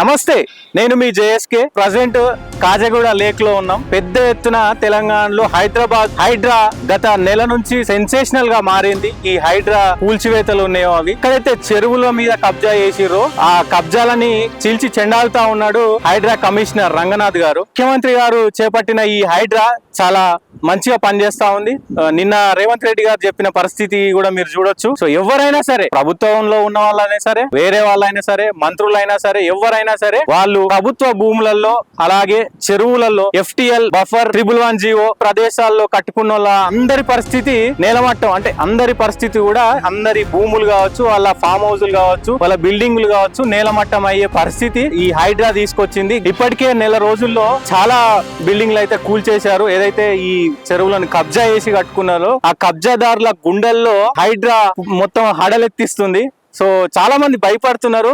నమస్తే, నేను మీ JSK. Present Khajaguda lake లో ఉన్నాం. పెద్ద ఎత్తున తెలంగాణలో హైదరాబాద్ హైడ్రా గత నెల నుంచి సెన్సేషనల్ గా మారింది. ఈ హైడ్రా కూల్చివేతలు ఉన్నాయో అవి ఇక్కడైతే చెరువుల మీద కబ్జా చేసిర్రో ఆ కబ్జాలని చీల్చి చెండాలుతా ఉన్నాడు హైడ్రా కమిషనర్ రంగనాథ్ గారు. ముఖ్యమంత్రి గారు చేపట్టిన ఈ హైడ్రా చాలా మంచిగా పనిచేస్తా ఉంది. నిన్న రేవంత్ రెడ్డి గారు చెప్పిన పరిస్థితి కూడా మీరు చూడొచ్చు. సో ఎవరైనా సరే, ప్రభుత్వంలో ఉన్న వాళ్ళైనా సరే, వేరే వాళ్ళైనా సరే, మంత్రులైనా సరే, ఎవరైనా సరే, వాళ్ళు ప్రభుత్వ భూములలో అలాగే చెరువులలో FTL బఫర్ 111 ప్రదేశాల్లో కట్టుకున్న వాళ్ళ అందరి పరిస్థితి నేలమట్టం. అంటే అందరి పరిస్థితి కూడా, అందరి భూములు కావచ్చు, వాళ్ళ ఫామ్ హౌస్లు కావచ్చు, వాళ్ళ బిల్డింగ్లు కావచ్చు, నేలమట్టం అయ్యే పరిస్థితి ఈ హైడ్రా తీసుకొచ్చింది. ఇప్పటికే నెల రోజుల్లో చాలా బిల్డింగ్లు అయితే కూల్చేశారు. ఏదైతే ఈ చెరువులను కబ్జా చేసి కట్టుకున్నారో ఆ కబ్జాదారుల గుండెల్లో హైడ్రా మొత్తం హడలెత్తిస్తుంది. సో చాలా మంది భయపడుతున్నారు.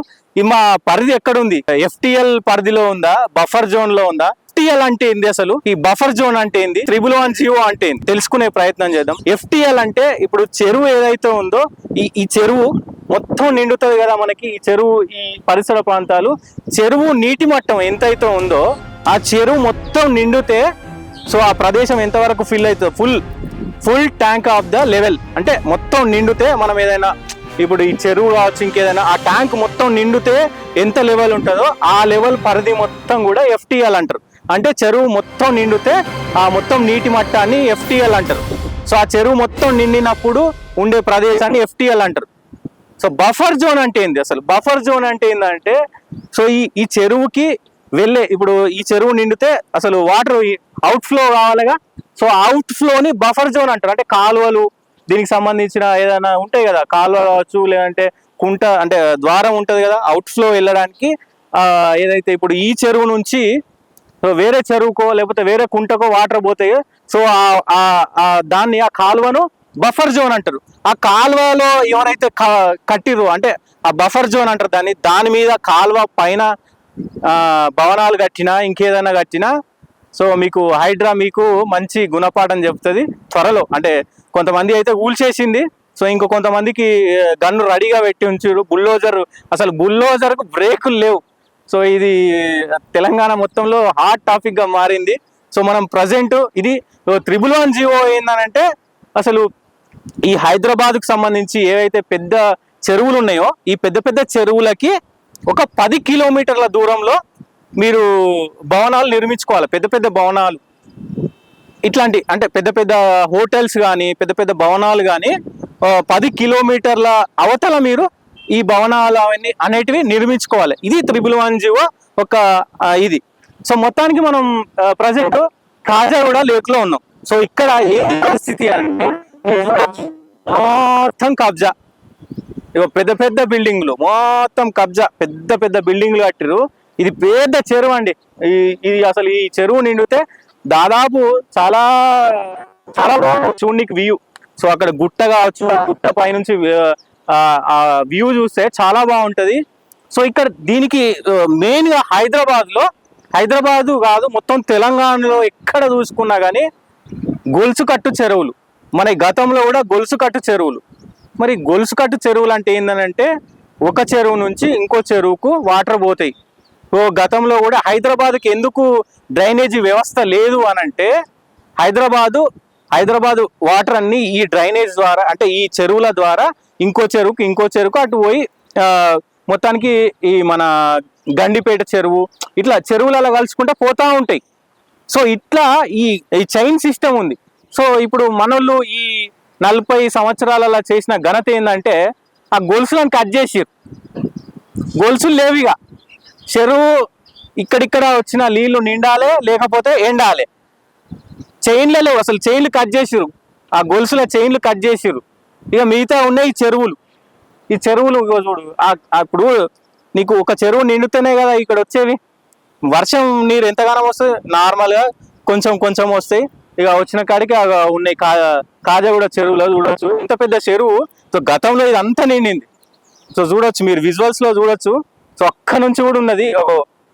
మా పరిధి ఎక్కడుంది? FTL పరిధిలో ఉందా, బఫర్ జోన్ లో ఉందా? FTL అంటే ఏంది, అసలు ఈ బఫర్ జోన్ అంటే ఏంది, 111 అంటే ఏంది తెలుసుకునే ప్రయత్నం చేద్దాం. FTL అంటే ఇప్పుడు చెరువు ఏదైతే ఉందో ఈ చెరువు మొత్తం నిండుతుంది కదా మనకి. ఈ చెరువు, ఈ పరిసర ప్రాంతాలు, చెరువు నీటి మట్టం ఎంతైతే ఉందో ఆ చెరువు మొత్తం నిండితే సో ఆ ప్రదేశం ఎంతవరకు ఫిల్ అవుతుంది, full tank of the level అంటే మొత్తం నిండితే మనం ఏదైనా ఇప్పుడు ఈ చెరువు కావచ్చు, ఇంకేదైనా ఆ ట్యాంక్ మొత్తం నిండితే ఎంత లెవెల్ ఉంటుందో ఆ లెవెల్ పరిధి మొత్తం కూడా FTL అంటారు. అంటే చెరువు మొత్తం నిండితే ఆ మొత్తం నీటి మట్టాన్ని FTL అంటారు. సో ఆ చెరువు మొత్తం నిండినప్పుడు ఉండే ప్రదేశాన్ని FTL అంటారు. సో బఫర్ జోన్ అంటే ఏంది అసలు? బఫర్ జోన్ అంటే ఏంటంటే, సో ఈ చెరువుకి వెళ్ళే, ఇప్పుడు ఈ చెరువు నిండితే అసలు వాటర్ అవుట్ ఫ్లో కావాలిగా. సో అవుట్ ఫ్లోని బఫర్ జోన్ అంటారు. అంటే కాలువలు, దీనికి సంబంధించిన ఏదైనా ఉంటాయి కదా, కాలువ కావచ్చు, లేదంటే కుంట, అంటే ద్వారం ఉంటుంది కదా అవుట్ ఫ్లో వెళ్ళడానికి. ఏదైతే ఇప్పుడు ఈ చెరువు నుంచి వేరే చెరువుకో లేకపోతే వేరే కుంటకో వాటర్ పోతాయి. సో దాన్ని, ఆ కాలువను బఫర్ జోన్ అంటారు. ఆ కాలువలో ఎవరైతే కట్టిరు అంటే ఆ బఫర్ జోన్ అంటారు దాన్ని. దాని మీద కాలువ పైన భవనాలు కట్టినా, ఇంకేదైనా కట్టినా సో మీకు హైడ్రా మీకు మంచి గుణపాఠం చెప్తుంది త్వరలో. అంటే కొంతమంది అయితే ఊల్చేసింది. సో ఇంకో కొంతమందికి గన్ను రెడీగా పెట్టి ఉంచారు. అసలు బుల్డోజర్కు బ్రేకులు లేవు. సో ఇది తెలంగాణ మొత్తంలో హాట్ టాపిక్గా మారింది. సో మనం ప్రజెంట్ ఇది 111 ఏందనంటే, అసలు ఈ హైదరాబాద్కు సంబంధించి ఏవైతే పెద్ద చెరువులు ఉన్నాయో ఈ పెద్ద పెద్ద చెరువులకి ఒక 10 కిలోమీటర్ల దూరంలో మీరు భవనాలు నిర్మించుకోవాలి. పెద్ద పెద్ద భవనాలు, ఇట్లాంటి అంటే పెద్ద పెద్ద హోటల్స్ కానీ, పెద్ద పెద్ద భవనాలు కానీ 10 కిలోమీటర్ల అవతల మీరు ఈ భవనాలు అవన్నీ అనేటివి నిర్మించుకోవాలి. ఇది 111 ఒక ఇది. సో మొత్తానికి మనం ప్రజెంట్ కాజాగూడ లేక్ లో ఉన్నాం. సో ఇక్కడ ఏ పరిస్థితి అంటే మొత్తం కబ్జా, పెద్ద పెద్ద బిల్డింగ్లు మొత్తం కబ్జా, పెద్ద పెద్ద బిల్డింగ్లు కట్టిరు. ఇది పెద్ద చెరువు అండి. ఇది అసలు ఈ చెరువు నిండితే దాదాపు చాలా చాలా చూడనికి వ్యూ. సో అక్కడ గుట్ట కావచ్చు, గుట్ట పైనుంచి వ్యూ చూస్తే చాలా బాగుంటది. సో ఇక్కడ దీనికి మెయిన్ గా హైదరాబాదు కాదు, మొత్తం తెలంగాణలో ఎక్కడ చూసుకున్నా కానీ గొలుసు కట్టు చెరువులు. మన గతంలో కూడా గొలుసు కట్టు చెరువులు. మరి గొలుసు కట్టు చెరువులు అంటే ఏంటంటే, ఒక చెరువు నుంచి ఇంకో చెరువుకు వాటర్ పోతాయి. సో గతంలో కూడా హైదరాబాద్కి ఎందుకు డ్రైనేజీ వ్యవస్థ లేదు అని అంటే, హైదరాబాదు వాటర్ అన్ని ఈ డ్రైనేజ్ ద్వారా, అంటే ఈ చెరువుల ద్వారా ఇంకో చెరువుకు అటు పోయి మొత్తానికి ఈ మన గండిపేట చెరువు, ఇట్లా చెరువులలో కలుసుకుంటూ పోతా ఉంటాయి. సో ఇట్లా ఈ చైన్ సిస్టమ్ ఉంది. సో ఇప్పుడు మనోళ్ళు ఈ 40 సంవత్సరాలలో చేసిన ఘనత ఏంటంటే, ఆ గొలుసులను కట్ చేసిర్రు. గొలుసులు లేవిగా, చెరువు ఇక్కడిక్కడ వచ్చిన నీళ్లు నిండాలి, లేకపోతే ఎండాలి. చైన్లు లేవు, అసలు చైన్లు కట్ చేసిర్రు, ఆ గొలుసుల చైన్లు కట్ చేసిర్రు. ఇక మిగతా ఉన్నాయి ఈ చెరువులు చూడు. ఇప్పుడు నీకు ఒక చెరువు నిండుతేనే కదా ఇక్కడ వచ్చేవి. వర్షం నీరు ఎంతగానో వస్తుంది, నార్మల్గా కొంచెం వస్తాయి. ఇక వచ్చిన కాడికి ఉన్నాయి. కాజగూడ చెరువులో చూడొచ్చు, ఇంత పెద్ద చెరువు. సో గతంలో ఇది అంతా నిండింది. సో చూడొచ్చు, మీరు విజువల్స్ లో చూడొచ్చు. సో అక్కడ నుంచి కూడా ఉన్నది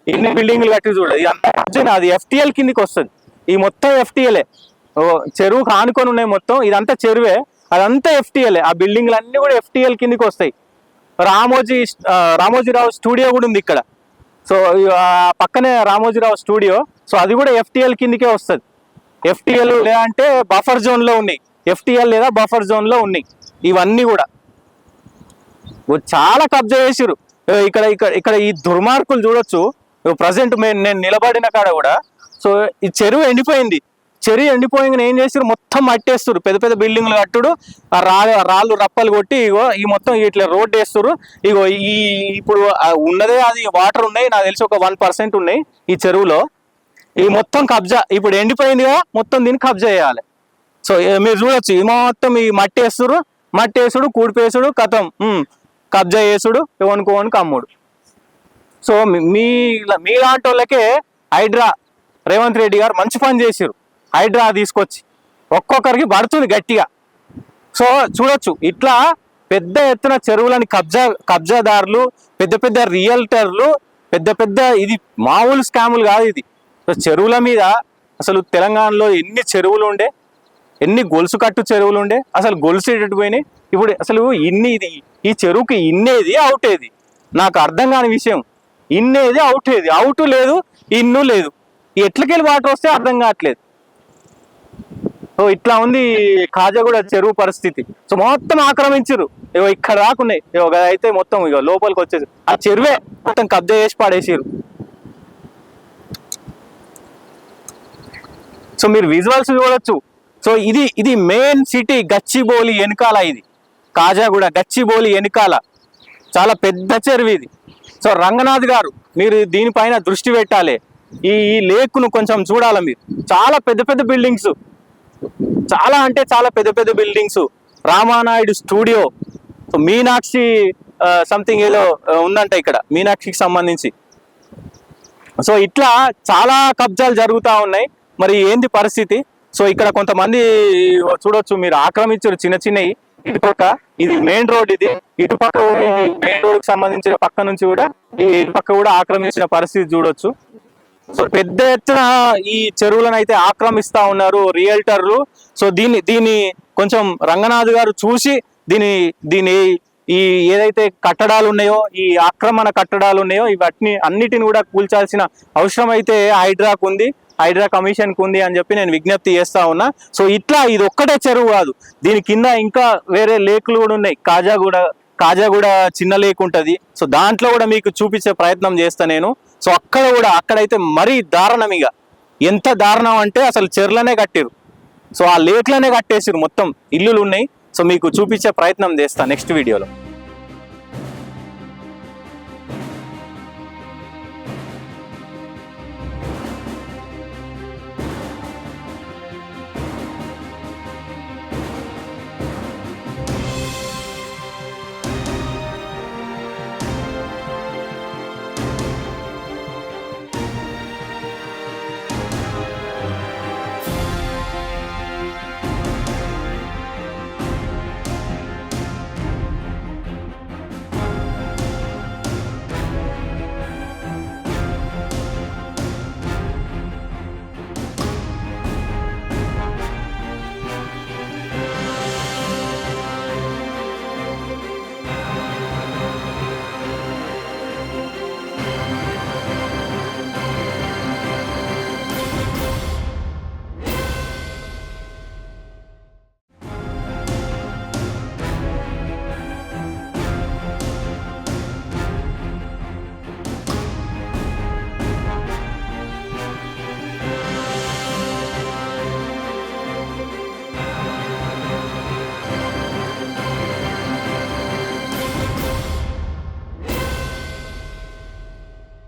ఎన్ని బిల్డింగ్లు కట్టి చూడదు. అది FTL కిందికి వస్తుంది. ఈ మొత్తం FTL చెరువుకు ఆనుకొని ఉన్నాయి మొత్తం. ఇదంతా చెరువే, అదంతా FTL. ఆ బిల్డింగ్లు అన్ని కూడా FTL కిందికి వస్తాయి. రామోజీరావు స్టూడియో కూడా ఉంది ఇక్కడ. సో ఆ పక్కనే రామోజీరావు స్టూడియో, సో అది కూడా ఎఫ్టిఎల్ కిందకే వస్తుంది. ఎఫ్టిఎల్ లేదంటే బఫర్ జోన్ లో ఉన్నాయి, ఎఫ్టిఎల్ లేదా బఫర్ జోన్ లో ఉన్నాయి ఇవన్నీ కూడా. చాలా కబ్జా చేసిరు ఇక్కడ ఇక్కడ ఇక్కడ ఈ దుర్మార్గులు చూడొచ్చు. ప్రజెంట్ నేను నిలబడిన కాడ కూడా సో ఈ చెరువు ఎండిపోయింది. చెరువు ఎండిపోయింది ఏం చేస్తారు, మొత్తం మట్టేస్తారు, పెద్ద పెద్ద బిల్డింగ్లు కట్టుడు, ఆ రాళ్ళు రప్పలు కొట్టి ఇగో ఈ మొత్తం ఇట్లా రోడ్ వేస్తారు. ఇగో ఈ ఇప్పుడు ఉన్నదే అది వాటర్ ఉన్నాయి, నాకు తెలిసి ఒక 1% ఉన్నాయి ఈ చెరువులో. ఈ మొత్తం కబ్జా ఇప్పుడు ఎండిపోయిందిగా, మొత్తం దీన్ని కబ్జా చేయాలి. సో మీరు చూడొచ్చు ఈ మొత్తం ఈ మట్టేసుడు కూడిపేసుడు కథం, కబ్జా చేసుడు, ఎవనుకోవనికి అమ్ముడు. సో మీలాంటి వాళ్ళకే హైడ్రా రేవంత్ రెడ్డి గారు మంచి పని చేసిరు. హైడ్రా తీసుకొచ్చి ఒక్కొక్కరికి పడుతుంది గట్టిగా. సో చూడొచ్చు ఇట్లా పెద్ద ఎత్తున చెరువులని కబ్జాదారులు, పెద్ద పెద్ద రియల్టర్లు, పెద్ద ఇది మామూలు స్కాములు కాదు ఇది. సో చెరువుల మీద అసలు తెలంగాణలో ఎన్ని చెరువులు ఉండే, ఎన్ని గొలుసు కట్టు చెరువులు ఉండే, అసలు గొలుసు ఎటుపోయినాయి. ఇప్పుడు అసలు ఇది ఈ చెరువుకి ఇన్నేది అవుటేది నాకు అర్థం కాని విషయం. ఇన్నేది అవుటేది, అవుటు లేదు ఇన్ను లేదు, ఎట్లకెళ్ళి వాటర్ వస్తే అర్థం కావట్లేదు. సో ఇట్లా ఉంది కాజాగూడ చెరువు పరిస్థితి. సో మొత్తం ఆక్రమించారు, ఇగో ఇక్కడ రాకున్నాయి, ఇగో అయితే మొత్తం ఇగో లోపలికి వచ్చేసి ఆ చెరువే మొత్తం కబ్జా చేసి పాడేసారు. సో మీరు విజువల్స్ చూడొచ్చు. సో ఇది మెయిన్ సిటీ గచ్చిబౌలి వెనకాల, ఇది కాజాగూడ గచ్చిబౌలి వెనకాల చాలా పెద్ద చెరువు ఇది. సో రంగనాథ్ గారు మీరు దీనిపైన దృష్టి పెట్టాలి, ఈ లేక్ను కొంచెం చూడాలి మీరు. చాలా పెద్ద బిల్డింగ్స్, చాలా అంటే చాలా పెద్ద buildings. Ramanaidu studio, so Meenakshi something ఏదో ఉందంట ఇక్కడ, మీనాక్షికి సంబంధించి. సో ఇట్లా చాలా కబ్జాలు జరుగుతూ ఉన్నాయి. మరి ఏంది పరిస్థితి? సో ఇక్కడ కొంతమంది చూడొచ్చు మీరు ఆక్రమించారు చిన్నవి. ఇటుపక్క ఇది మెయిన్ రోడ్, ఇది ఇటుపక్క మెయిన్ రోడ్ కి సంబంధించిన పక్క నుంచి కూడా ఈ ఇటుపక్క కూడా ఆక్రమించిన పరిస్థితి చూడొచ్చు. సో పెద్ద ఎత్తున ఈ చెరువులను అయితే ఆక్రమిస్తా ఉన్నారు రియల్టర్లు. సో దీన్ని కొంచెం రంగనాథ్ గారు చూసి దీని ఈ ఏదైతే కట్టడాలు ఉన్నాయో, ఈ ఆక్రమణ కట్టడాలు ఉన్నాయో, అన్నిటిని కూడా కూల్చాల్సిన అవసరం అయితే హైడ్రాకు ఉంది, హైడ్రా కమిషన్కి ఉంది అని చెప్పి నేను విజ్ఞప్తి చేస్తా ఉన్నా. సో ఇట్లా ఇది ఒక్కటే చెరువు కాదు, దీని కింద ఇంకా వేరే లేకులు కూడా ఉన్నాయి. కాజాగూడ చిన్న లేక్ ఉంటుంది. సో దాంట్లో కూడా మీకు చూపించే ప్రయత్నం చేస్తా నేను. సో అక్కడైతే మరీ దారుణం, ఇక ఎంత దారుణం అంటే అసలు చెర్లనే కట్టిరు, సో ఆ లేక్లనే కట్టేసిరు, మొత్తం ఇల్లులు ఉన్నాయి. సో మీకు చూపించే ప్రయత్నం చేస్తా నెక్స్ట్ వీడియోలో.